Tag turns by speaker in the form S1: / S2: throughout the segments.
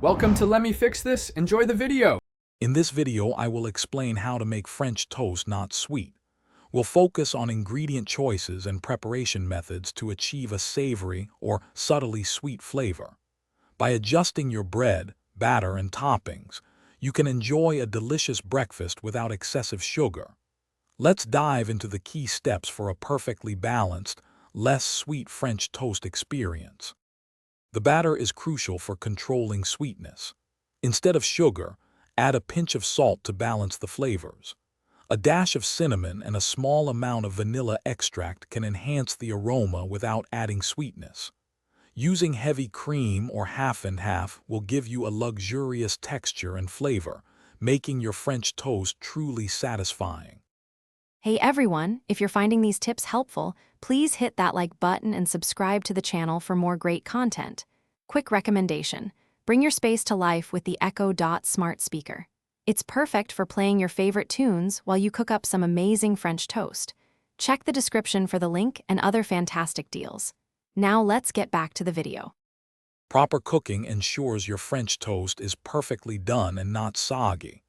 S1: Welcome to Let Me Fix This. Enjoy the video.
S2: In this video, I will explain how to make French toast not sweet. We'll focus on ingredient choices and preparation methods to achieve a savory or subtly sweet flavor. By adjusting your bread, batter, and toppings, you can enjoy a delicious breakfast without excessive sugar. Let's dive into the key steps for a perfectly balanced, less sweet French toast experience. The batter is crucial for controlling sweetness. Instead of sugar, add a pinch of salt to balance the flavors. A dash of cinnamon and a small amount of vanilla extract can enhance the aroma without adding sweetness. Using heavy cream or half and half will give you a luxurious texture and flavor, making your French toast truly satisfying.
S3: Hey everyone, if you're finding these tips helpful, please hit that like button and subscribe to the channel for more great content. Quick recommendation: bring your space to life with the Echo Dot smart speaker. It's perfect for playing your favorite tunes while you cook up some amazing French toast. Check the description for the link and other fantastic deals. Now let's get back to the video.
S2: Proper cooking ensures your French toast is perfectly done and not soggy.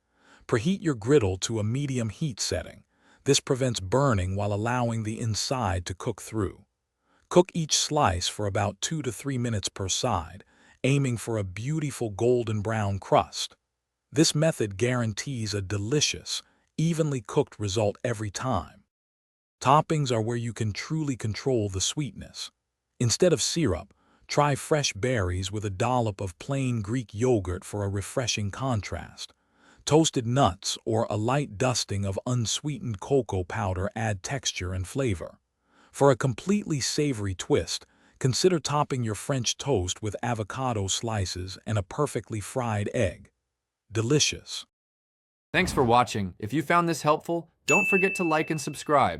S2: Preheat your griddle to a medium heat setting. This prevents burning while allowing the inside to cook through. Cook each slice for about 2 to 3 minutes per side, aiming for a beautiful golden brown crust. This method guarantees a delicious, evenly cooked result every time. Toppings are where you can truly control the sweetness. Instead of syrup, try fresh berries with a dollop of plain Greek yogurt for a refreshing contrast. Toasted nuts or a light dusting of unsweetened cocoa powder add texture and flavor. For a completely savory twist, consider topping your French toast with avocado slices and a perfectly fried egg. Delicious.
S1: Thanks for watching. If you found this helpful, don't forget to like and subscribe.